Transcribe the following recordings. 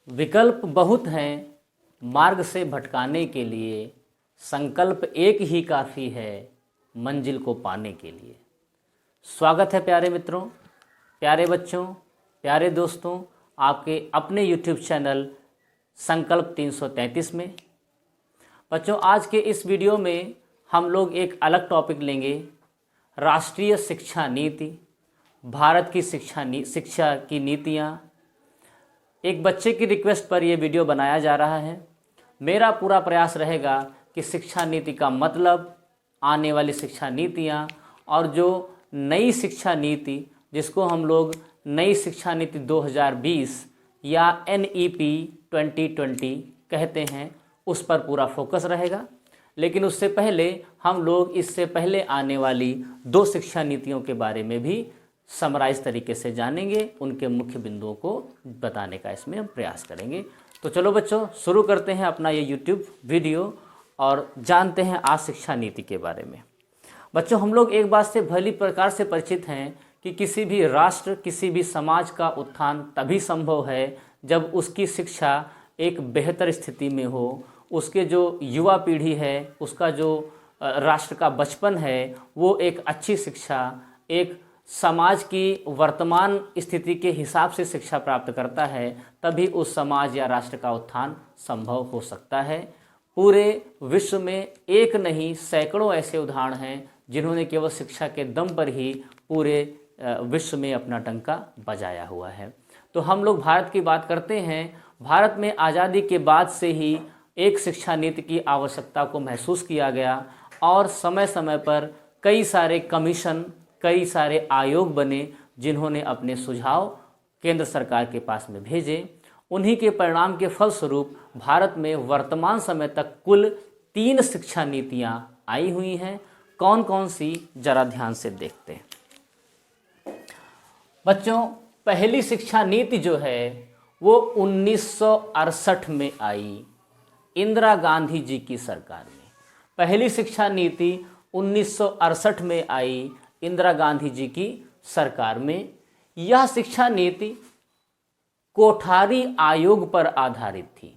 विकल्प बहुत हैं मार्ग से भटकाने के लिए, संकल्प एक ही काफ़ी है मंजिल को पाने के लिए। स्वागत है प्यारे मित्रों, प्यारे बच्चों, प्यारे दोस्तों, आपके अपने YouTube चैनल संकल्प 333 में। बच्चों, आज के इस वीडियो में हम लोग एक अलग टॉपिक लेंगे, राष्ट्रीय शिक्षा नीति, भारत की शिक्षा की नीतियाँ। एक बच्चे की रिक्वेस्ट पर यह वीडियो बनाया जा रहा है। मेरा पूरा प्रयास रहेगा कि शिक्षा नीति का मतलब, आने वाली शिक्षा नीतियाँ और जो नई शिक्षा नीति जिसको हम लोग नई शिक्षा नीति 2020 या NEP 2020 कहते हैं, उस पर पूरा फोकस रहेगा। लेकिन उससे पहले हम लोग इससे पहले आने वाली 2 शिक्षा नीतियों के बारे में भी समराइज तरीके से जानेंगे, उनके मुख्य बिंदुओं को बताने का इसमें हम प्रयास करेंगे। तो चलो बच्चों, शुरू करते हैं अपना ये YouTube वीडियो और जानते हैं आज शिक्षा नीति के बारे में। बच्चों, हम लोग एक बात से भली प्रकार से परिचित हैं कि किसी भी राष्ट्र, किसी भी समाज का उत्थान तभी संभव है जब उसकी शिक्षा एक बेहतर स्थिति में हो, उसके जो युवा पीढ़ी है, उसका जो राष्ट्र का बचपन है, वो एक अच्छी शिक्षा, एक समाज की वर्तमान स्थिति के हिसाब से शिक्षा प्राप्त करता है, तभी उस समाज या राष्ट्र का उत्थान संभव हो सकता है। पूरे विश्व में एक नहीं सैकड़ों ऐसे उदाहरण हैं जिन्होंने केवल शिक्षा के दम पर ही पूरे विश्व में अपना डंका बजाया हुआ है। तो हम लोग भारत की बात करते हैं। भारत में आज़ादी के बाद से ही एक शिक्षा नीति की आवश्यकता को महसूस किया गया और समय समय पर कई सारे कमीशन, कई सारे आयोग बने जिन्होंने अपने सुझाव केंद्र सरकार के पास में भेजे। उन्हीं के परिणाम के फलस्वरूप भारत में वर्तमान समय तक कुल 3 शिक्षा नीतियां आई हुई हैं। कौन कौन सी, जरा ध्यान से देखते हैं। बच्चों, पहली शिक्षा नीति जो है वो 1968 में आई, इंदिरा गांधी जी की सरकार में। पहली शिक्षा नीति 1968 में आई, इंदिरा गांधी जी की सरकार में। यह शिक्षा नीति कोठारी आयोग पर आधारित थी।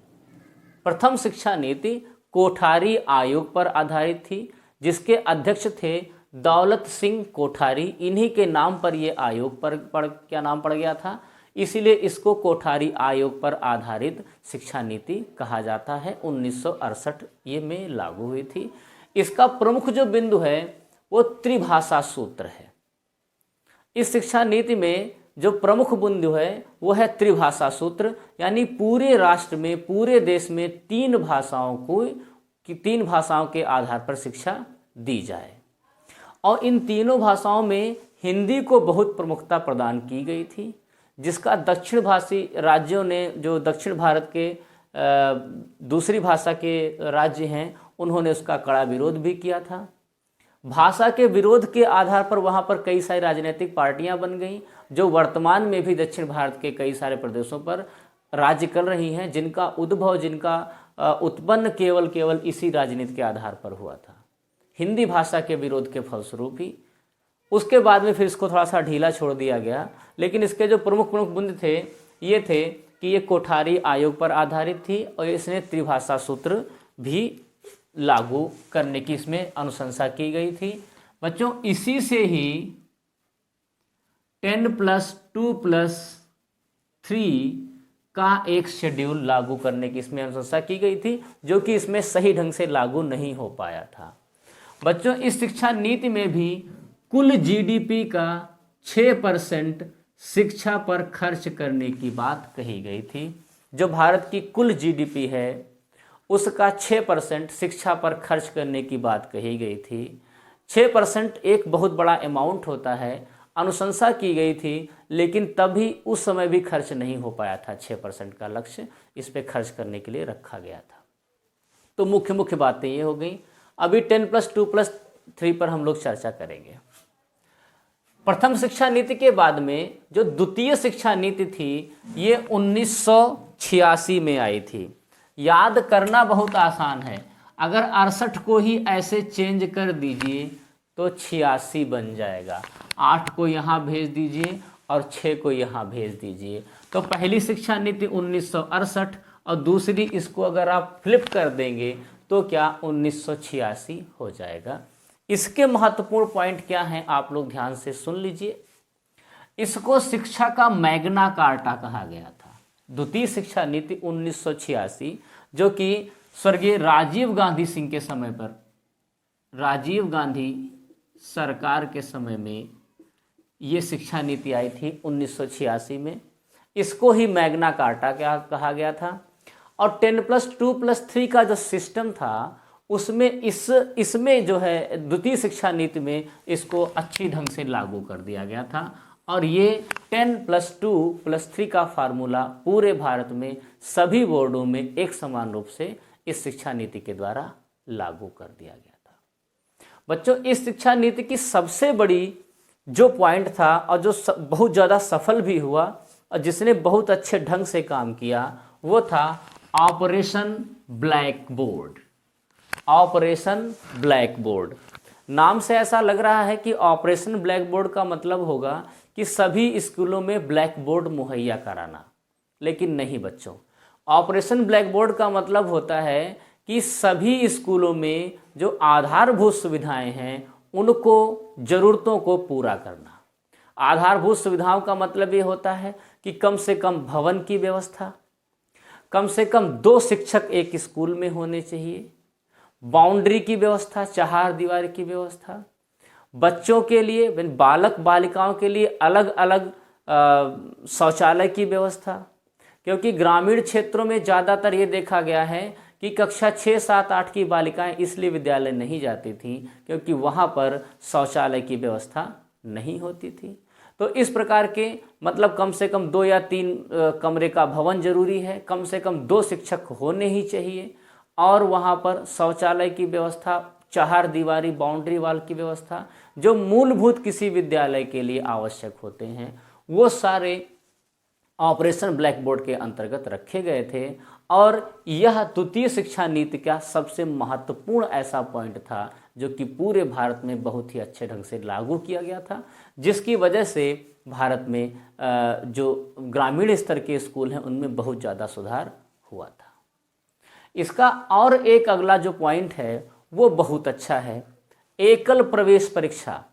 प्रथम शिक्षा नीति कोठारी आयोग पर आधारित थी, जिसके अध्यक्ष थे दौलत सिंह कोठारी। इन्हीं के नाम पर यह आयोग क्या नाम पड़ गया था, इसीलिए इसको कोठारी आयोग पर आधारित शिक्षा नीति कहा जाता है। 1968 ये में लागू हुई थी। इसका प्रमुख जो बिंदु है वो त्रिभाषा सूत्र है। इस शिक्षा नीति में जो प्रमुख बिंदु है वो है त्रिभाषा सूत्र, यानी पूरे राष्ट्र में, पूरे देश में 3 भाषाओं के आधार पर शिक्षा दी जाए। और इन तीनों भाषाओं में हिंदी को बहुत प्रमुखता प्रदान की गई थी, जिसका दक्षिण भाषी राज्यों ने, जो दक्षिण भारत के दूसरी भाषा के राज्य हैं, उन्होंने उसका कड़ा विरोध भी किया था। भाषा के विरोध के आधार पर वहाँ पर कई सारी राजनीतिक पार्टियां बन गईं, जो वर्तमान में भी दक्षिण भारत के कई सारे प्रदेशों पर राज्य कर रही हैं, जिनका उद्भव, जिनका उत्पन्न केवल इसी राजनीति के आधार पर हुआ था, हिंदी भाषा के विरोध के फलस्वरूप ही। उसके बाद में फिर इसको थोड़ा सा ढीला छोड़ दिया गया, लेकिन इसके जो प्रमुख बिंदु थे ये थे कि ये कोठारी आयोग पर आधारित थी और इसने त्रिभाषा सूत्र भी लागू करने की इसमें अनुशंसा की गई थी। बच्चों, इसी से ही 10+2+3 का एक शेड्यूल लागू करने की इसमें अनुशंसा की गई थी, जो कि इसमें सही ढंग से लागू नहीं हो पाया था। बच्चों, इस शिक्षा नीति में भी कुल GDP का 6% शिक्षा पर खर्च करने की बात कही गई थी। जो भारत की कुल GDP है उसका 6% शिक्षा पर खर्च करने की बात कही गई थी। 6% एक बहुत बड़ा अमाउंट होता है, अनुशंसा की गई थी, लेकिन तभी उस समय भी खर्च नहीं हो पाया था। 6% का लक्ष्य इस पे खर्च करने के लिए रखा गया था। तो मुख्य बातें ये हो गई। अभी 10+2+3 पर हम लोग चर्चा करेंगे। प्रथम शिक्षा नीति के बाद में जो द्वितीय शिक्षा नीति थी ये 1986 में आई थी। याद करना बहुत आसान है, अगर 68 को ही ऐसे चेंज कर दीजिए तो 86 बन जाएगा। 8 को यहाँ भेज दीजिए और 6 को यहाँ भेज दीजिए। तो पहली शिक्षा नीति 1968 और दूसरी इसको अगर आप फ्लिप कर देंगे तो क्या 1986 हो जाएगा। इसके महत्वपूर्ण पॉइंट क्या हैं आप लोग ध्यान से सुन लीजिए। इसको शिक्षा का मैग्ना कार्टा कहा गया था, द्वितीय शिक्षा नीति 1986, जो कि स्वर्गीय राजीव गांधी सिंह के समय पर, राजीव गांधी सरकार के समय में ये शिक्षा नीति आई थी 1986 में। इसको ही मैग्ना कार्टा क्या कहा गया था। और 10+2+3 का जो सिस्टम था उसमें इसमें जो है द्वितीय शिक्षा नीति में इसको अच्छी ढंग से लागू कर दिया गया था। और ये 10+2+3 का फार्मूला पूरे भारत में सभी बोर्डों में एक समान रूप से इस शिक्षा नीति के द्वारा लागू कर दिया गया था। बच्चों, इस शिक्षा नीति की सबसे बड़ी जो पॉइंट था और जो बहुत ज़्यादा सफल भी हुआ और जिसने बहुत अच्छे ढंग से काम किया वो था operation black board. Operation black board नाम से ऐसा लग रहा है कि ऑपरेशन ब्लैक बोर्ड का मतलब होगा कि सभी स्कूलों में ब्लैक बोर्ड मुहैया कराना, लेकिन नहीं बच्चों। ऑपरेशन ब्लैक बोर्ड का मतलब होता है कि सभी स्कूलों में जो आधारभूत सुविधाएं हैं उनको ज़रूरतों को पूरा करना। आधारभूत सुविधाओं का मतलब ये होता है कि कम से कम भवन की व्यवस्था, कम से कम 2 शिक्षक एक स्कूल में होने चाहिए, बाउंड्री की व्यवस्था, 4 दीवार की व्यवस्था, बच्चों के लिए बालक बालिकाओं के लिए अलग अलग शौचालय की व्यवस्था, क्योंकि ग्रामीण क्षेत्रों में ज़्यादातर ये देखा गया है कि कक्षा 6, 7, 8 की बालिकाएं इसलिए विद्यालय नहीं जाती थी क्योंकि वहाँ पर शौचालय की व्यवस्था नहीं होती थी। तो इस प्रकार के मतलब कम से कम 2 या 3 कमरे का भवन जरूरी है, कम से कम 2 शिक्षक होने ही चाहिए, और वहाँ पर शौचालय की व्यवस्था, 4 दीवारी बाउंड्री वाल की व्यवस्था, जो मूलभूत किसी विद्यालय के लिए आवश्यक होते हैं वो सारे ऑपरेशन ब्लैक बोर्ड के अंतर्गत रखे गए थे। और यह द्वितीय शिक्षा नीति का सबसे महत्वपूर्ण ऐसा पॉइंट था जो कि पूरे भारत में बहुत ही अच्छे ढंग से लागू किया गया था, जिसकी वजह से भारत में जो ग्रामीण स्तर के स्कूल हैं उनमें बहुत ज़्यादा सुधार हुआ था। इसका और एक अगला जो पॉइंट है वो बहुत अच्छा है, एकल प्रवेश परीक्षा।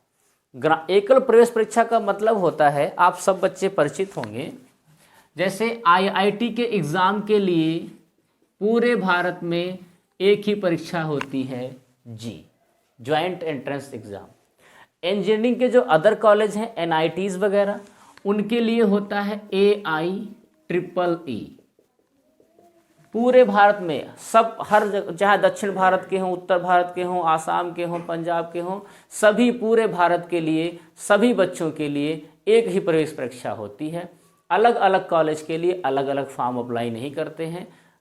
एकल प्रवेश परीक्षा का मतलब होता है, आप सब बच्चे परिचित होंगे, जैसे IIT के एग्ज़ाम के लिए पूरे भारत में एक ही परीक्षा होती है, जॉइंट एंट्रेंस एग्ज़ाम। इंजीनियरिंग के जो अदर कॉलेज हैं NITs वगैरह, उनके लिए होता है AIEEE। पूरे भारत में सब हर जगह, चाहे दक्षिण भारत के हों, उत्तर भारत के हों, आसाम के हों, पंजाब के हों, सभी पूरे भारत के लिए सभी बच्चों के लिए एक ही प्रवेश परीक्षा होती है। अलग अलग कॉलेज के लिए अलग अलग फॉर्म अप्लाई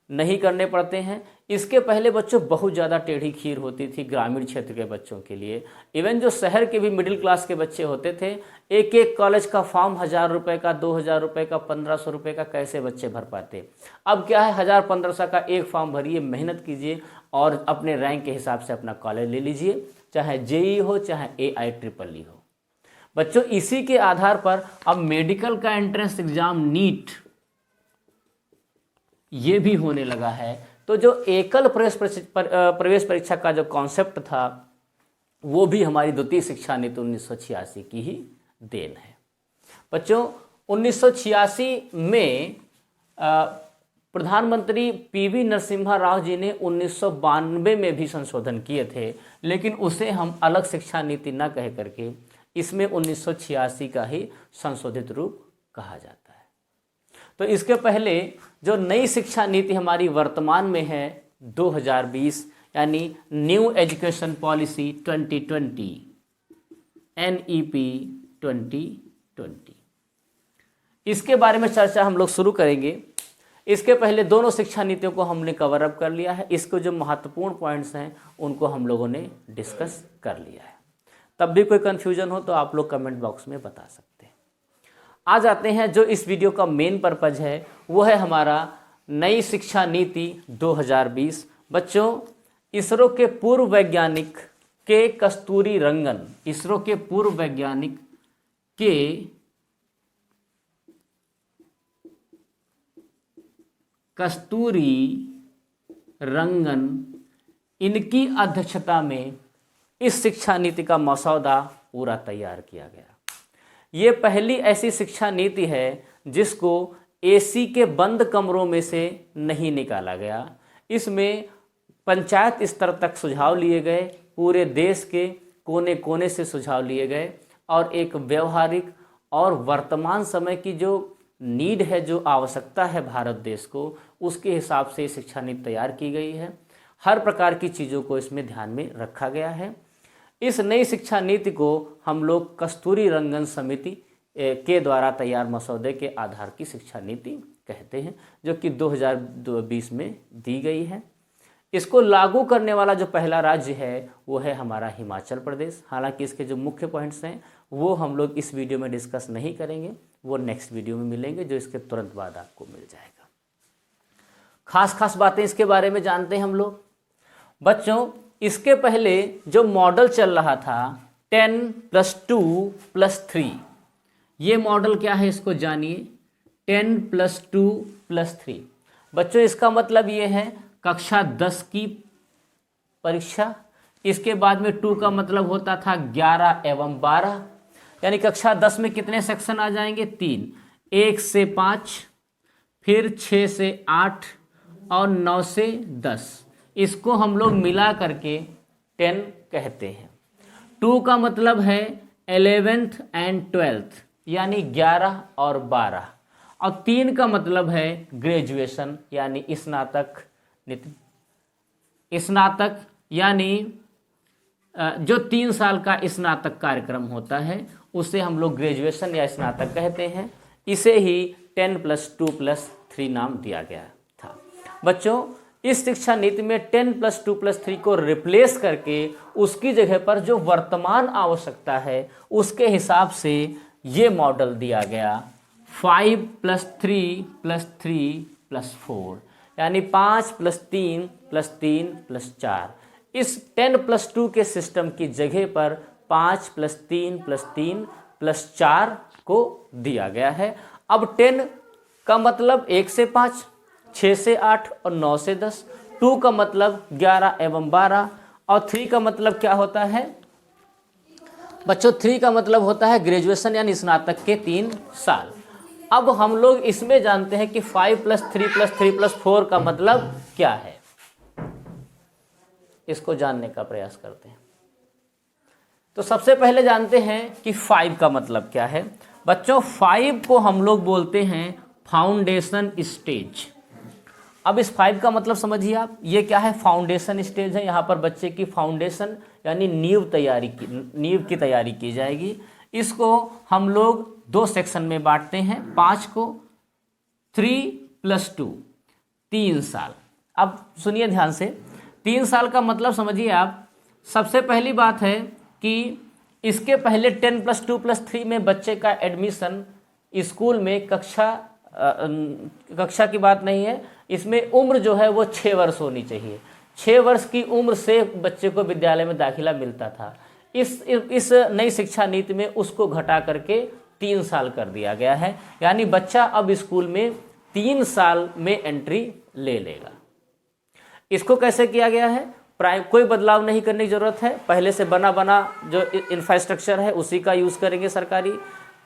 नहीं करने पड़ते हैं। इसके पहले बच्चों बहुत ज़्यादा टेढ़ी खीर होती थी ग्रामीण क्षेत्र के बच्चों के लिए। इवन जो शहर के भी मिडिल क्लास के बच्चे होते थे, एक एक कॉलेज का फॉर्म 1000 रुपये का, 2000 रुपये का, 1500 रुपये का कैसे बच्चे भर पाते। अब क्या है, 1000-1500 का एक फॉर्म भरिए, मेहनत कीजिए और अपने रैंक के हिसाब से अपना कॉलेज ले लीजिए, चाहे JEE हो चाहे AIEEE हो। बच्चों, इसी के आधार पर अब मेडिकल का एंट्रेंस एग्जाम नीट ये भी होने लगा है। तो जो एकल प्रवेश परीक्षा का जो कॉन्सेप्ट था वो भी हमारी द्वितीय शिक्षा नीति 1986 की ही देन है। बच्चों, 1986 में प्रधानमंत्री PV नरसिम्हा राव जी ने 1992 में भी संशोधन किए थे, लेकिन उसे हम अलग शिक्षा नीति न कह करके इसमें 1986 का ही संशोधित रूप कहा जाता है। तो इसके पहले जो नई शिक्षा नीति हमारी वर्तमान में है 2020, यानी न्यू एजुकेशन पॉलिसी 2020, NEP 2020, इसके बारे में चर्चा हम लोग शुरू करेंगे। इसके पहले दोनों शिक्षा नीतियों को हमने कवर अप कर लिया है। इसको जो महत्वपूर्ण पॉइंट्स हैं उनको हम लोगों ने डिस्कस कर लिया है। तब भी कोई कन्फ्यूजन हो तो आप लोग कमेंट बॉक्स में बता सकते हैं। आ जाते हैं, जो इस वीडियो का मेन पर्पज है वो है हमारा नई शिक्षा नीति 2020। बच्चों, इसरो के पूर्व वैज्ञानिक के. कस्तूरी रंगन, इसरो के पूर्व वैज्ञानिक के. कस्तूरी रंगन, इनकी अध्यक्षता में इस शिक्षा नीति का मसौदा पूरा तैयार किया गया। ये पहली ऐसी शिक्षा नीति है जिसको एसी के बंद कमरों में से नहीं निकाला गया। इसमें पंचायत स्तर तक सुझाव लिए गए, पूरे देश के कोने कोने से सुझाव लिए गए और एक व्यवहारिक और वर्तमान समय की जो नीड है, जो आवश्यकता है भारत देश को, उसके हिसाब से शिक्षा नीति तैयार की गई है। हर प्रकार की चीज़ों को इसमें ध्यान में रखा गया है। इस नई शिक्षा नीति को हम लोग कस्तूरी रंगन समिति के द्वारा तैयार मसौदे के आधार की शिक्षा नीति कहते हैं, जो कि 2020 में दी गई है। इसको लागू करने वाला जो पहला राज्य है वो है हमारा हिमाचल प्रदेश। हालांकि इसके जो मुख्य पॉइंट्स हैं वो हम लोग इस वीडियो में डिस्कस नहीं करेंगे, वो नेक्स्ट वीडियो में मिलेंगे, जो इसके तुरंत बाद आपको मिल जाएगा। खास बातें इसके बारे में जानते हैं हम लोग। बच्चों, इसके पहले जो मॉडल चल रहा था 10+2+3, ये मॉडल क्या है इसको जानिए। 10+2+3 बच्चों, इसका मतलब ये है कक्षा 10 की परीक्षा। इसके बाद में 2 का मतलब होता था 11 एवं 12, यानी कक्षा 10 में कितने सेक्शन आ जाएंगे? 3, 1 से 5, फिर 6 से 8 और 9 से 10। इसको हम लोग मिला करके 10 कहते हैं। 2 का मतलब है 11th एंड 12th, यानी 11 और 12। और 3 का मतलब है ग्रेजुएशन, यानी स्नातक। स्नातक यानी जो 3 साल का स्नातक कार्यक्रम होता है उसे हम लोग ग्रेजुएशन या स्नातक कहते हैं। इसे ही 10+2+3 नाम दिया गया था। बच्चों, इस शिक्षा नीति में 10+2+3 को रिप्लेस करके उसकी जगह पर जो वर्तमान आवश्यकता है उसके हिसाब से ये मॉडल दिया गया 5+3+3+4, यानी 5+3+3+4। इस 10+2 के सिस्टम की जगह पर 5+3+3+4 को दिया गया है। अब 10 का मतलब 1 से 5, 6 से 8 और 9 से 10। 2 का मतलब 11 एवं 12 और 3 का मतलब क्या होता है बच्चों? 3 का मतलब होता है ग्रेजुएशन यानी स्नातक के 3 साल। अब हम लोग इसमें जानते हैं कि 5+3+3+4 का मतलब क्या है, इसको जानने का प्रयास करते हैं। तो सबसे पहले जानते हैं कि 5 का मतलब क्या है। बच्चों, 5 को हम लोग बोलते हैं फाउंडेशन स्टेज। अब इस 5 का मतलब समझिए आप, ये क्या है? फाउंडेशन स्टेज है। यहाँ पर बच्चे की फाउंडेशन यानी नींव की तैयारी की जाएगी। इसको हम लोग 2 सेक्शन में बांटते हैं। 5 को 3+2, 3 साल। अब सुनिए ध्यान से, 3 साल का मतलब समझिए आप। सबसे पहली बात है कि इसके पहले 10+2+3 में बच्चे का एडमिशन स्कूल में कक्षा की बात नहीं है, इसमें उम्र जो है वो 6 वर्ष होनी चाहिए। 6 वर्ष की उम्र से बच्चे को विद्यालय में दाखिला मिलता था। इस नई शिक्षा नीति में उसको घटा करके 3 साल कर दिया गया है, यानी बच्चा अब स्कूल में 3 साल में एंट्री ले लेगा। इसको कैसे किया गया है? कोई बदलाव नहीं करने की जरूरत है। पहले से बना जो इंफ्रास्ट्रक्चर है उसी का यूज़ करेंगे सरकारी।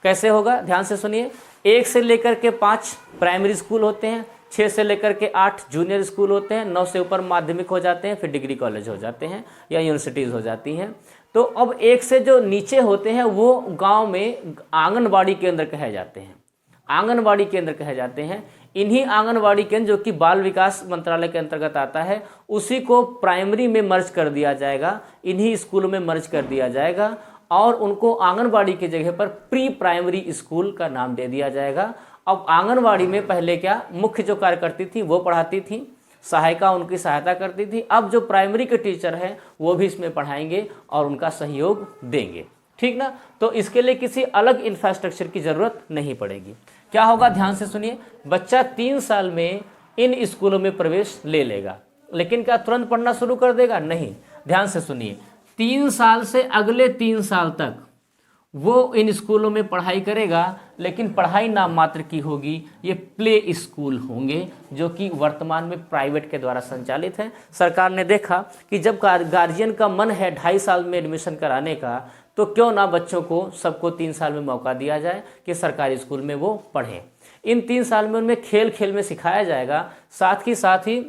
कैसे होगा? ध्यान से सुनिए। 1 से लेकर के 5 प्राइमरी स्कूल होते हैं, 6 से लेकर के 8 जूनियर स्कूल होते हैं, 9 से ऊपर माध्यमिक हो जाते हैं, फिर डिग्री कॉलेज हो जाते हैं या यूनिवर्सिटीज़ हो जाती हैं। तो अब 1 से जो नीचे होते हैं वो गांव में आंगनबाड़ी केंद्र कहे जाते हैं। आंगनबाड़ी केंद्र कहे जाते हैं। इन्हीं आंगनबाड़ी केंद्र, जो कि बाल विकास मंत्रालय के अंतर्गत आता है, उसी को प्राइमरी में मर्ज कर दिया जाएगा, इन्हीं स्कूलों में मर्ज कर दिया जाएगा और उनको आंगनबाड़ी की जगह पर प्री प्राइमरी स्कूल का नाम दे दिया जाएगा। अब आंगनबाड़ी में पहले क्या, मुख्य जो कार्य करती थी वो पढ़ाती थी, सहायिका उनकी सहायता करती थी। अब जो प्राइमरी के टीचर हैं वो भी इसमें पढ़ाएंगे और उनका सहयोग देंगे, ठीक ना। तो इसके लिए किसी अलग इंफ्रास्ट्रक्चर की ज़रूरत नहीं पड़ेगी। क्या होगा? ध्यान से सुनिए। बच्चा 3 साल में इन स्कूलों में प्रवेश ले लेगा, लेकिन क्या तुरंत पढ़ना शुरू कर देगा? नहीं। ध्यान से सुनिए, 3 साल से अगले 3 साल तक वो इन स्कूलों में पढ़ाई करेगा, लेकिन पढ़ाई नाम मात्र की होगी। ये प्ले स्कूल होंगे जो कि वर्तमान में प्राइवेट के द्वारा संचालित हैं। सरकार ने देखा कि जब गार्जियन का मन है 2.5 साल में एडमिशन कराने का, तो क्यों ना बच्चों को सबको 3 साल में मौका दिया जाए कि सरकारी स्कूल में वो पढ़ें। इन 3 साल में उनमें खेल खेल में सिखाया जाएगा, साथ ही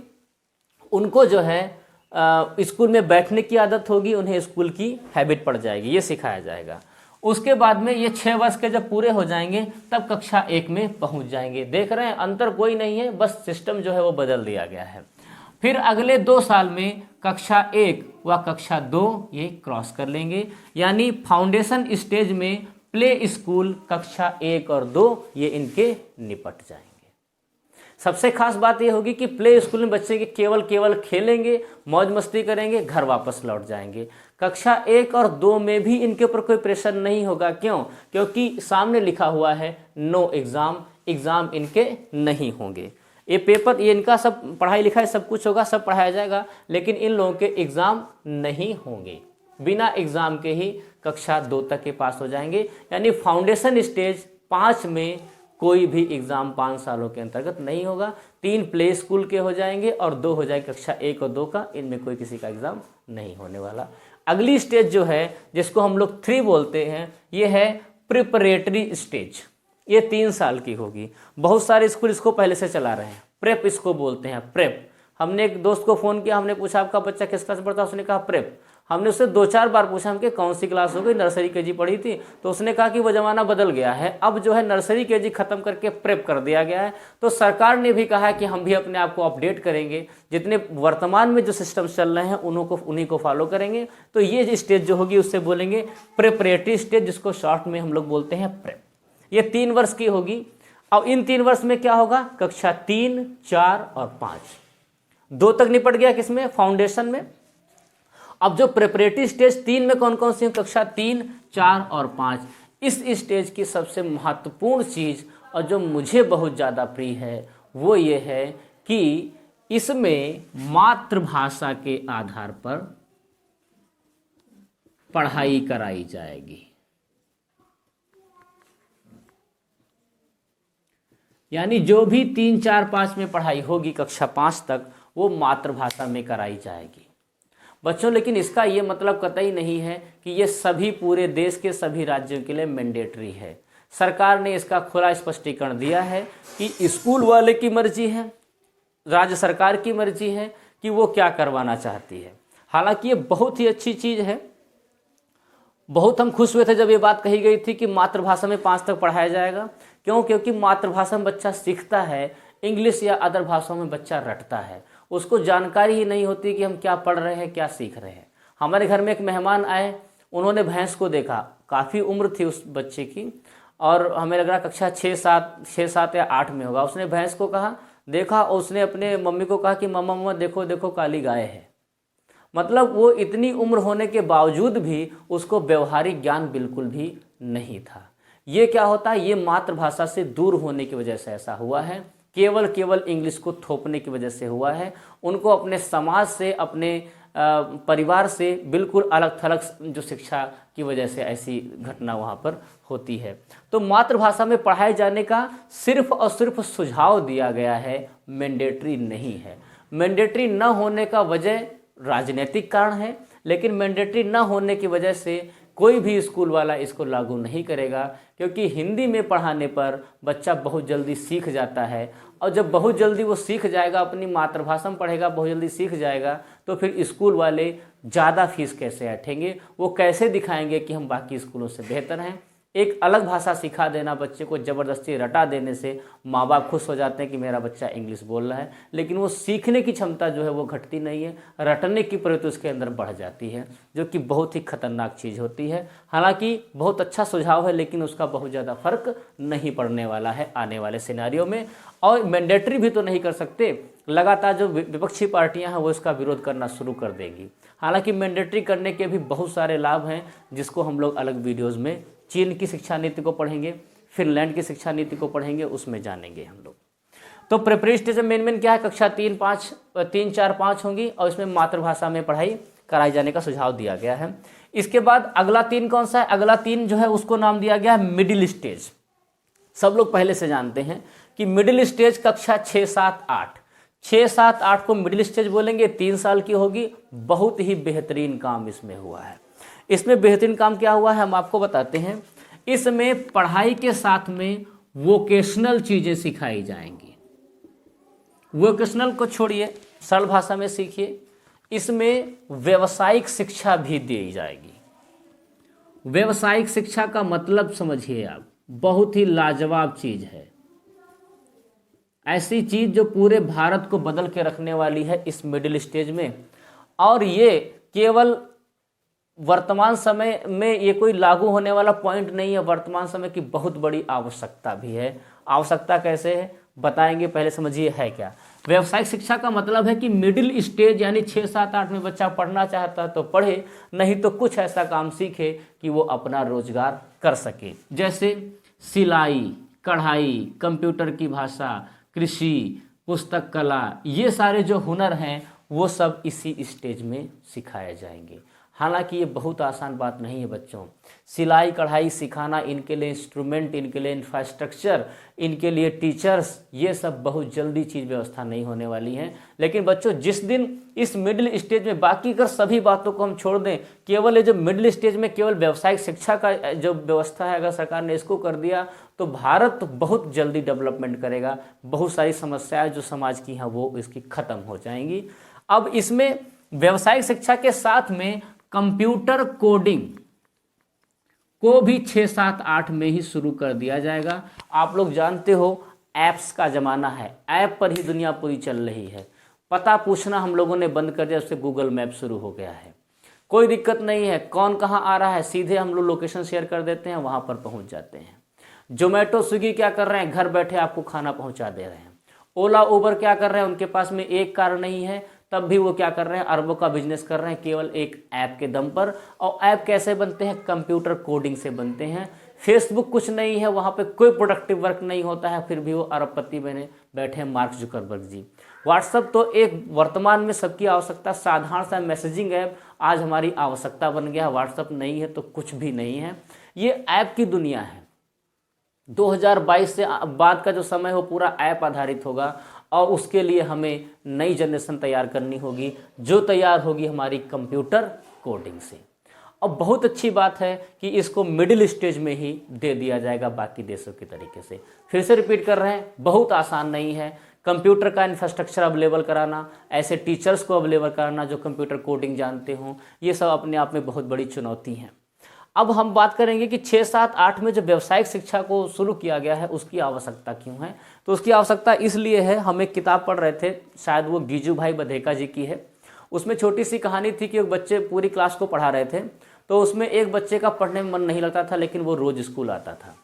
उनको जो है स्कूल में बैठने की आदत होगी, उन्हें स्कूल की हैबिट पड़ जाएगी, ये सिखाया जाएगा। उसके बाद में ये 6 वर्ष के जब पूरे हो जाएंगे तब कक्षा 1 में पहुंच जाएंगे। देख रहे हैं अंतर कोई नहीं है, बस सिस्टम जो है वो बदल दिया गया है। फिर अगले 2 साल में कक्षा 1 व कक्षा 2 ये क्रॉस कर लेंगे, यानी फाउंडेशन स्टेज में प्ले स्कूल कक्षा 1 और 2 ये इनके निपट जाएंगे। सबसे खास बात ये होगी कि प्ले स्कूल में बच्चे के केवल खेलेंगे, मौज मस्ती करेंगे, घर वापस लौट जाएंगे। कक्षा 1 और 2 में भी इनके ऊपर कोई प्रेशर नहीं होगा। क्यों? क्योंकि सामने लिखा हुआ है नो एग्ज़ाम इनके नहीं होंगे। ये पेपर, ये इनका सब पढ़ाई लिखाई सब कुछ होगा, सब पढ़ाया जाएगा, लेकिन इन लोगों के एग्ज़ाम नहीं होंगे। बिना एग्ज़ाम के ही कक्षा 2 तक के पास हो जाएंगे। यानी फाउंडेशन स्टेज 5 में कोई भी एग्ज़ाम 5 सालों के अंतर्गत नहीं होगा। 3 प्ले स्कूल के हो जाएंगे और 2 हो जाएंगे कक्षा 1 और 2 का, इनमें कोई किसी का एग्ज़ाम नहीं होने वाला। अगली स्टेज जो है जिसको हम लोग 3 बोलते हैं, ये है प्रिपरेटरी स्टेज। ये 3 साल की होगी। बहुत सारे स्कूल इसको पहले से चला रहे हैं, प्रेप इसको बोलते हैं, प्रेप। हमने एक दोस्त को फ़ोन किया, हमने पूछा आपका बच्चा किस क्लास में पढ़ता है, उसने कहा प्रेप। हमने उससे 2-4 बार पूछा हमके कौन सी क्लास हो गई, नर्सरी केजी पढ़ी थी, तो उसने कहा कि वो ज़माना बदल गया है, अब जो है नर्सरी केजी ख़त्म करके प्रेप कर दिया गया है। तो सरकार ने भी कहा है कि हम भी अपने आप को अपडेट करेंगे, जितने वर्तमान में जो सिस्टम चल रहे हैं उन्हीं को फॉलो करेंगे। तो ये स्टेज जो होगी उससे बोलेंगे प्रिपरेटरी स्टेज, जिसको शॉर्ट में हम लोग बोलते हैं प्रेप। ये 3 वर्ष की होगी। अब इन 3 वर्ष में क्या होगा? कक्षा 3, 4 और 5, 2 तक निपट गया किसमें? फाउंडेशन में। अब जो प्रिपरेटरी स्टेज 3 में कौन कौन सी? कक्षा 3, 4 और 5। इस स्टेज की सबसे महत्वपूर्ण चीज़ और जो मुझे बहुत ज़्यादा प्रिय है वो ये है कि इसमें मातृभाषा के आधार पर पढ़ाई कराई जाएगी। यानी जो भी 3, 4, 5 में पढ़ाई होगी कक्षा 5 तक, वो मातृभाषा में कराई जाएगी बच्चों। लेकिन इसका ये मतलब कतई नहीं है कि ये सभी पूरे देश के सभी राज्यों के लिए मैंडेटरी है। सरकार ने इसका खुला स्पष्टीकरण दिया है कि स्कूल वाले की मर्जी है, राज्य सरकार की मर्जी है कि वो क्या करवाना चाहती है। हालांकि ये बहुत ही अच्छी चीज़ है। बहुत हम खुश हुए थे जब ये बात कही गई थी कि मातृभाषा में 5 तक पढ़ाया जाएगा। क्यों? क्योंकि मातृभाषा में बच्चा सीखता है, इंग्लिश या अदर भाषाओं में बच्चा रटता है, उसको जानकारी ही नहीं होती कि हम क्या पढ़ रहे हैं, क्या सीख रहे हैं। हमारे घर में एक मेहमान आए, उन्होंने भैंस को देखा, काफ़ी उम्र थी उस बच्चे की और हमें लग रहा कक्षा 6, 7 या 8 में होगा। उसने भैंस को कहा, देखा, और उसने अपने मम्मी को कहा कि मम्मा देखो देखो काली गाय है। मतलब वो इतनी उम्र होने के बावजूद भी उसको व्यवहारिक ज्ञान बिल्कुल भी नहीं था। ये क्या होता है? ये मातृभाषा से दूर होने की वजह से ऐसा हुआ है। केवल इंग्लिश को थोपने की वजह से हुआ है। उनको अपने समाज से, अपने परिवार से बिल्कुल अलग थलग जो शिक्षा की वजह से ऐसी घटना वहाँ पर होती है। तो मातृभाषा में पढ़ाए जाने का सिर्फ और सिर्फ सुझाव दिया गया है, मैंडेटरी नहीं है। मैंडेटरी न होने का वजह राजनीतिक कारण है, लेकिन मैंडेटरी न होने की वजह से कोई भी स्कूल वाला इसको लागू नहीं करेगा, क्योंकि हिंदी में पढ़ाने पर बच्चा बहुत जल्दी सीख जाता है। और जब बहुत जल्दी वो सीख जाएगा, अपनी मातृभाषा में पढ़ेगा, बहुत जल्दी सीख जाएगा, तो फिर स्कूल वाले ज़्यादा फीस कैसे ऐंठेंगे? वो कैसे दिखाएंगे कि हम बाकी स्कूलों से बेहतर हैं? एक अलग भाषा सिखा देना बच्चे को, ज़बरदस्ती रटा देने से माँ बाप खुश हो जाते हैं कि मेरा बच्चा इंग्लिश बोल रहा है, लेकिन वो सीखने की क्षमता जो है वो घटती नहीं है, रटने की प्रवृत्ति उसके अंदर बढ़ जाती है, जो कि बहुत ही खतरनाक चीज़ होती है। हालांकि बहुत अच्छा सुझाव है, लेकिन उसका बहुत ज़्यादा फर्क नहीं पड़ने वाला है आने वाले सिनेरियो में। और मैंडेटरी भी तो नहीं कर सकते, लगातार जो विपक्षी पार्टियां हैं वो इसका विरोध करना शुरू कर देंगी। हालांकि मैंडेटरी करने के भी बहुत सारे लाभ हैं, जिसको हम लोग अलग वीडियोज़ में चीन की शिक्षा नीति को पढ़ेंगे, फिनलैंड की शिक्षा नीति को पढ़ेंगे, उसमें जानेंगे हम लोग। तो प्रिपरेटरी स्टेज में मेन क्या है? कक्षा 3, 4, 5 होंगी और इसमें मातृभाषा में पढ़ाई कराए जाने का सुझाव दिया गया है। इसके बाद अगला 3 कौन सा है? अगला 3 जो है उसको नाम दिया गया है मिडिल स्टेज। सब लोग पहले से जानते हैं कि मिडिल स्टेज कक्षा 6, 7, 8, 6, 7, 8 को मिडिल स्टेज बोलेंगे, 3 साल की होगी। बहुत ही बेहतरीन काम इसमें हुआ है। इसमें बेहतरीन काम क्या हुआ है हम आपको बताते हैं। इसमें पढ़ाई के साथ में वोकेशनल चीज़ें सिखाई जाएंगी। वोकेशनल को छोड़िए, सरल भाषा में सीखिए, इसमें व्यावसायिक शिक्षा भी दी जाएगी। व्यावसायिक शिक्षा का मतलब समझिए आप, बहुत ही लाजवाब चीज़ है। ऐसी चीज़ जो पूरे भारत को बदल के रखने वाली है इस मिडिल स्टेज में। और ये केवल वर्तमान समय में ये कोई लागू होने वाला पॉइंट नहीं है, वर्तमान समय की बहुत बड़ी आवश्यकता भी है। आवश्यकता कैसे है बताएंगे, पहले समझिए है क्या। व्यावसायिक शिक्षा का मतलब है कि मिडिल स्टेज यानी 6, 7, 8 में बच्चा पढ़ना चाहता है तो पढ़े, नहीं तो कुछ ऐसा काम सीखे कि वो अपना रोजगार कर सके। जैसे सिलाई, कढ़ाई, कंप्यूटर की भाषा, कृषि, पुस्तक कला, ये सारे जो हुनर हैं वो सब इसी स्टेज में सिखाए जाएंगे। हालांकि ये बहुत आसान बात नहीं है बच्चों। सिलाई कढ़ाई सिखाना, इनके लिए इंस्ट्रूमेंट, इनके लिए इंफ्रास्ट्रक्चर, इनके लिए टीचर्स, ये सब बहुत जल्दी चीज़ व्यवस्था नहीं होने वाली है। लेकिन बच्चों जिस दिन इस मिडिल स्टेज में, बाकी अगर सभी बातों को हम छोड़ दें, केवल ये जो मिडिल स्टेज में केवल व्यावसायिक शिक्षा का जो व्यवस्था है, अगर सरकार ने इसको कर दिया तो भारत बहुत जल्दी डेवलपमेंट करेगा। बहुत सारी समस्याएं जो समाज की हैं वो इसकी ख़त्म हो जाएंगी। अब इसमें व्यावसायिक शिक्षा के साथ में कंप्यूटर कोडिंग को भी 6, 7, 8 में ही शुरू कर दिया जाएगा। आप लोग जानते हो ऐप्स का ज़माना है, ऐप पर ही दुनिया पूरी चल रही है। पता पूछना हम लोगों ने बंद कर दिया, उससे गूगल मैप शुरू हो गया है। कोई दिक्कत नहीं है, कौन कहाँ आ रहा है सीधे हम लोग लोकेशन शेयर कर देते हैं, वहाँ पर पहुँच जाते हैं। जोमेटो स्विगी क्या कर रहे हैं, घर बैठे आपको खाना पहुँचा दे रहे हैं। ओला उबर क्या कर रहे हैं, उनके पास में एक कार नहीं है तब भी वो क्या कर रहे हैं, अरबों का बिजनेस कर रहे हैं केवल एक ऐप के दम पर। और ऐप कैसे बनते हैं, कंप्यूटर कोडिंग से बनते हैं। फेसबुक कुछ नहीं है, वहाँ पे कोई प्रोडक्टिव वर्क नहीं होता है, फिर भी वो अरबपति बने बैठे हैं मार्क जुकरबर्ग जी। व्हाट्सअप तो एक वर्तमान में सबकी आवश्यकता, साधारण सा मैसेजिंग ऐप आज हमारी आवश्यकता बन गया। व्हाट्सअप नहीं है तो कुछ भी नहीं है, ये ऐप की दुनिया है। 2022 से बाद का जो समय हो पूरा ऐप आधारित होगा और उसके लिए हमें नई जनरेशन तैयार करनी होगी, जो तैयार होगी हमारी कंप्यूटर कोडिंग से। और बहुत अच्छी बात है कि इसको मिडिल स्टेज में ही दे दिया जाएगा बाकी देशों के तरीके से। फिर से रिपीट कर रहे हैं, बहुत आसान नहीं है कंप्यूटर का इंफ्रास्ट्रक्चर अवेलेबल कराना, ऐसे टीचर्स को अवेलेबल कराना जो कंप्यूटर कोडिंग जानते हों, ये सब अपने आप में बहुत बड़ी चुनौती है। अब हम बात करेंगे कि 6, 7, 8 में जो व्यावसायिक शिक्षा को शुरू किया गया है उसकी आवश्यकता क्यों है। तो उसकी आवश्यकता इसलिए है, हम एक किताब पढ़ रहे थे, शायद वो गीजू भाई बधेका जी की है। उसमें छोटी सी कहानी थी कि एक बच्चे पूरी क्लास को पढ़ा रहे थे, तो उसमें एक बच्चे का पढ़ने में मन नहीं लगता था, लेकिन वो रोज़ स्कूल आता था।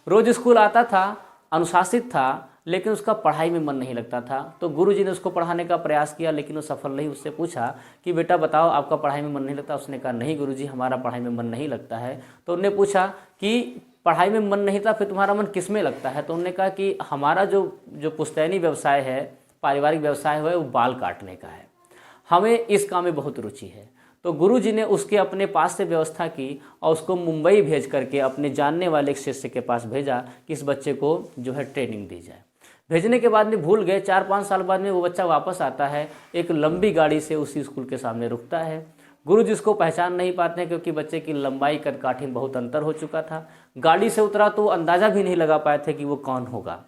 रोज़ स्कूल आता था, अनुशासित था, लेकिन उसका पढ़ाई में मन नहीं लगता था। तो गुरुजी ने उसको पढ़ाने का प्रयास किया लेकिन वो सफल नहीं। उससे पूछा कि बेटा बताओ आपका पढ़ाई में मन नहीं लगता। उसने कहा नहीं गुरुजी हमारा पढ़ाई में मन नहीं लगता है। तो उन्होंने पूछा कि पढ़ाई में मन नहीं था, फिर तुम्हारा मन किस में लगता है। तो उन्होंने कहा कि हमारा जो पुश्तैनी व्यवसाय है, पारिवारिक व्यवसाय है, वो बाल काटने का है, हमें इस काम में बहुत रुचि है। तो गुरुजी ने उसके अपने पास से व्यवस्था की और उसको मुंबई भेज करके अपने जानने वाले एक शिष्य के पास भेजा कि इस बच्चे को जो है ट्रेनिंग दी जाए। भेजने के बाद में भूल गए, 4-5 साल बाद में वो बच्चा वापस आता है, एक लंबी गाड़ी से उसी स्कूल के सामने रुकता है। गुरुजी उसको पहचान नहीं पाते हैं क्योंकि बच्चे की लंबाई कदकाठी में बहुत अंतर हो चुका था। गाड़ी से उतरा तो अंदाज़ा भी नहीं लगा पाए थे कि वो कौन होगा।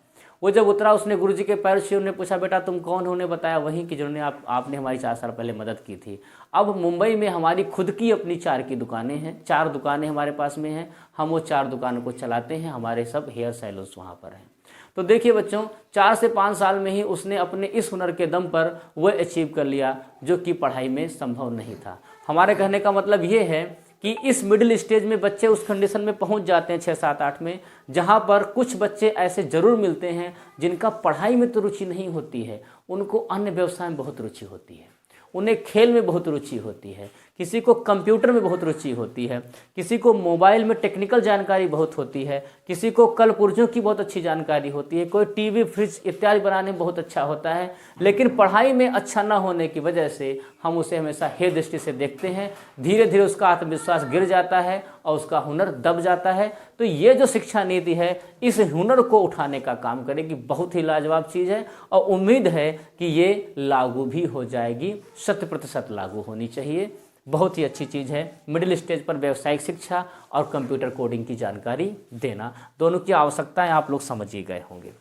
वो जब उतरा उसने गुरुजी के पैर छुए, उन्होंने पूछा बेटा तुम कौन हो। उन्होंने बताया वहीं कि जिन्होंने आपने हमारी 4 साल पहले मदद की थी। अब मुंबई में हमारी खुद की अपनी 4 की दुकानें हैं, 4 दुकानें हमारे पास में हैं, हम वो 4 दुकानों को चलाते हैं, हमारे सब हेयर सैलून्स वहाँ पर हैं। तो देखिए बच्चों 4 से 5 साल में ही उसने अपने इस हुनर के दम पर वो अचीव कर लिया जो कि पढ़ाई में संभव नहीं था। हमारे कहने का मतलब ये है कि इस मिडिल स्टेज में बच्चे उस कंडीशन में पहुंच जाते हैं 6, 7, 8 में, जहां पर कुछ बच्चे ऐसे ज़रूर मिलते हैं जिनका पढ़ाई में तो रुचि नहीं होती है, उनको अन्य व्यवसाय में बहुत रुचि होती है, उन्हें खेल में बहुत रुचि होती है, किसी को कंप्यूटर में बहुत रुचि होती है, किसी को मोबाइल में टेक्निकल जानकारी बहुत होती है, किसी को कल पुर्जों की बहुत अच्छी जानकारी होती है, कोई टीवी फ्रिज इत्यादि बनाने में बहुत अच्छा होता है। लेकिन पढ़ाई में अच्छा ना होने की वजह से हम उसे हमेशा हे दृष्टि से देखते हैं। धीरे धीरे उसका आत्मविश्वास गिर जाता है और उसका हुनर दब जाता है। तो ये जो शिक्षा नीति है इस हुनर को उठाने का काम करेगी। बहुत ही लाजवाब चीज़ है और उम्मीद है कि ये लागू भी हो जाएगी, 100% लागू होनी चाहिए। बहुत ही अच्छी चीज़ है। मिडिल स्टेज पर व्यावसायिक शिक्षा और कंप्यूटर कोडिंग की जानकारी देना, दोनों की आवश्यकताएं आप लोग समझ ही गए होंगे।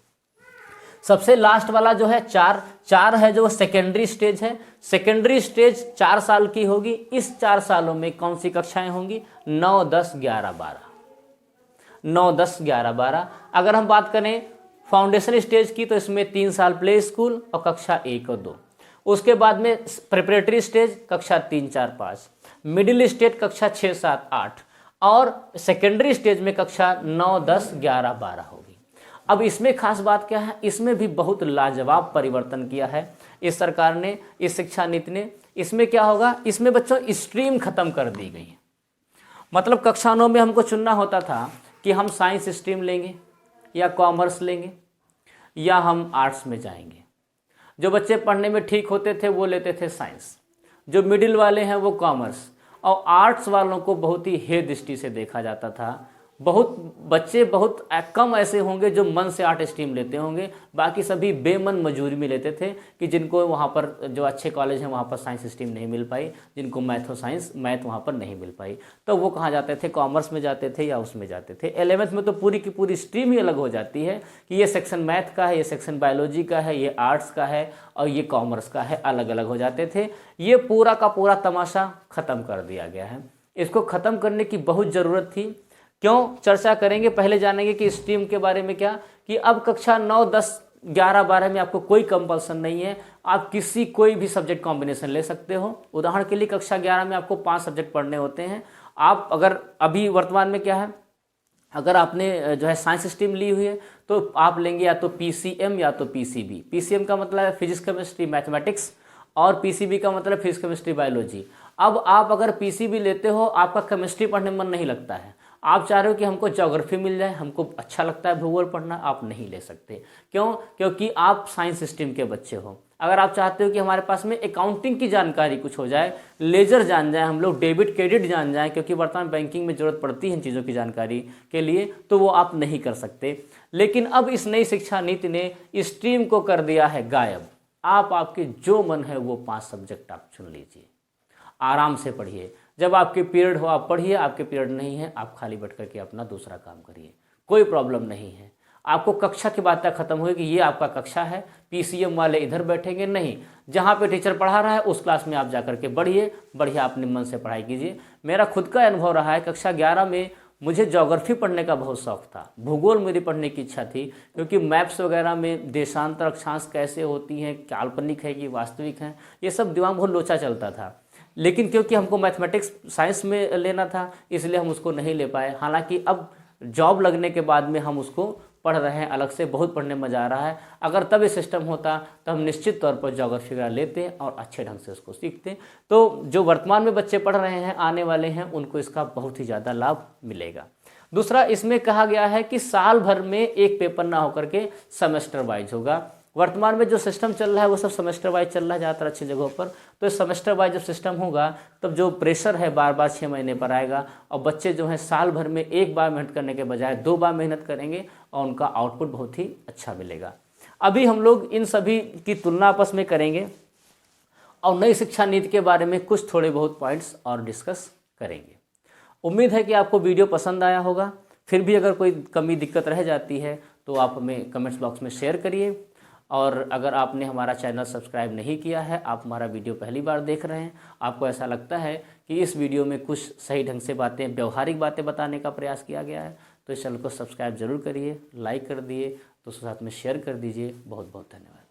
सबसे लास्ट वाला जो है 4 है जो सेकेंडरी स्टेज है। सेकेंडरी स्टेज 4 साल की होगी। इस 4 सालों में कौन सी कक्षाएं होंगी? 9, 10, 11, 12। 9, 10, 11, 12। अगर हम बात करें फाउंडेशन स्टेज की तो इसमें 3 साल प्ले स्कूल और कक्षा 1 और 2। उसके बाद में प्रिपरेटरी स्टेज कक्षा 3, 4, 5। मिडिल स्टेज कक्षा 6, 7, 8 और सेकेंडरी स्टेज में कक्षा 9, 10, 11, 12 होगी। अब इसमें खास बात क्या है? इसमें भी बहुत लाजवाब परिवर्तन किया है इस सरकार ने, इस शिक्षा नीति ने। इसमें क्या होगा? इसमें बच्चों स्ट्रीम खत्म कर दी गई है। मतलब कक्षा 9 में हमको चुनना होता था कि हम साइंस स्ट्रीम लेंगे या कॉमर्स लेंगे या हम आर्ट्स में जाएंगे। जो बच्चे पढ़ने में ठीक होते थे वो लेते थे साइंस, जो मिडिल वाले हैं वो कॉमर्स, और आर्ट्स वालों को बहुत ही हे दृष्टि से देखा जाता था। बहुत बच्चे बहुत कम ऐसे होंगे जो मन से आर्ट स्ट्रीम लेते होंगे, बाकी सभी बेमन मजूरी में लेते थे कि जिनको वहाँ पर जो अच्छे कॉलेज हैं वहाँ पर साइंस स्ट्रीम नहीं मिल पाई, जिनको मैथ वहाँ पर नहीं मिल पाई, तो वो कहाँ जाते थे? कॉमर्स में जाते थे या उसमें जाते थे। 11th में तो पूरी की पूरी स्ट्रीम ही अलग हो जाती है कि ये सेक्शन मैथ का है, ये सेक्शन बायोलॉजी का है, ये आर्ट्स का है और ये कॉमर्स का है, अलग अलग हो जाते थे। ये पूरा का पूरा तमाशा ख़त्म कर दिया गया है। इसको ख़त्म करने की बहुत ज़रूरत थी। क्यों? चर्चा करेंगे। पहले जानेंगे कि स्ट्रीम के बारे में क्या, कि अब कक्षा 9, 10, 11, 12 में आपको कोई कंपल्सन नहीं है। आप कोई भी सब्जेक्ट कॉम्बिनेशन ले सकते हो। उदाहरण के लिए कक्षा 11 में आपको 5 सब्जेक्ट पढ़ने होते हैं। आप अगर अभी वर्तमान में क्या है, अगर आपने जो है साइंस स्ट्रीम ली हुई है तो आप लेंगे या तो PCM या तो PCB। PCM का मतलब है फिजिक्स केमिस्ट्री मैथमेटिक्स और PCB का मतलब फिजिक्स केमिस्ट्री बायोलॉजी। अब आप अगर PCB लेते हो, आपका केमिस्ट्री पढ़ने में मन नहीं लगता है, आप चाह रहे हो कि हमको ज्योग्राफी मिल जाए, हमको अच्छा लगता है भूगोल पढ़ना, आप नहीं ले सकते। क्यों? क्योंकि आप साइंस स्ट्रीम के बच्चे हो। अगर आप चाहते हो कि हमारे पास में अकाउंटिंग की जानकारी कुछ हो जाए, लेजर जान जाए, हम लोग डेबिट क्रेडिट जान जाए, क्योंकि वर्तमान बैंकिंग में ज़रूरत पड़ती है इन चीज़ों की जानकारी के लिए, तो वो आप नहीं कर सकते। लेकिन अब इस नई शिक्षा नीति ने स्ट्रीम को कर दिया है गायब। आपके जो मन है वो 5 सब्जेक्ट आप चुन लीजिए, आराम से पढ़िए। जब आपके पीरियड हो आप पढ़िए, आपके पीरियड नहीं है आप खाली बैठ करके अपना दूसरा काम करिए, कोई प्रॉब्लम नहीं है। आपको कक्षा की बात खत्म हुई कि ये आपका कक्षा है, PCM वाले इधर बैठेंगे नहीं, जहाँ पे टीचर पढ़ा रहा है उस क्लास में आप जा करके बढ़िए, बढ़िया अपने मन से पढ़ाई कीजिए। मेरा खुद का अनुभव रहा है, कक्षा 11 में मुझे ज्योग्राफी पढ़ने का बहुत शौक था, भूगोल मेरी पढ़ने की इच्छा थी, क्योंकि मैप्स वगैरह में देशांतर अक्षांश कैसे होती हैं, काल्पनिक है कि वास्तविक हैं, ये सब दिमाग बहुत लोचा चलता था। लेकिन क्योंकि हमको मैथमेटिक्स साइंस में लेना था इसलिए हम उसको नहीं ले पाए। हालांकि अब जॉब लगने के बाद में हम उसको पढ़ रहे हैं अलग से, बहुत पढ़ने में मज़ा आ रहा है। अगर तब ये सिस्टम होता तो हम निश्चित तौर पर ज्योग्राफी वगैरह लेते और अच्छे ढंग से उसको सीखते। तो जो वर्तमान में बच्चे पढ़ रहे हैं, आने वाले हैं, उनको इसका बहुत ही ज़्यादा लाभ मिलेगा। दूसरा, इसमें कहा गया है कि साल भर में एक पेपर ना होकर के सेमेस्टर वाइज होगा। वर्तमान में जो सिस्टम चल रहा है वो सब सेमेस्टर वाइज चल रहा है ज़्यादातर अच्छी जगहों पर। तो सेमेस्टर वाइज जब सिस्टम होगा तब जो प्रेशर है बार बार 6 महीने पर आएगा और बच्चे जो हैं साल भर में एक बार मेहनत करने के बजाय 2 बार मेहनत करेंगे और उनका आउटपुट बहुत ही अच्छा मिलेगा। अभी हम लोग इन सभी की तुलना आपस में करेंगे और नई शिक्षा नीति के बारे में कुछ थोड़े बहुत पॉइंट्स और डिस्कस करेंगे। उम्मीद है कि आपको वीडियो पसंद आया होगा। फिर भी अगर कोई कमी दिक्कत रह जाती है तो आप हमें कमेंट्स बॉक्स में शेयर करिए। और अगर आपने हमारा चैनल सब्सक्राइब नहीं किया है, आप हमारा वीडियो पहली बार देख रहे हैं, आपको ऐसा लगता है कि इस वीडियो में कुछ सही ढंग से बातें, व्यवहारिक बातें बताने का प्रयास किया गया है, तो इस चैनल को सब्सक्राइब जरूर करिए, लाइक कर दिए, दोस्तों साथ में शेयर कर दीजिए। बहुत बहुत धन्यवाद।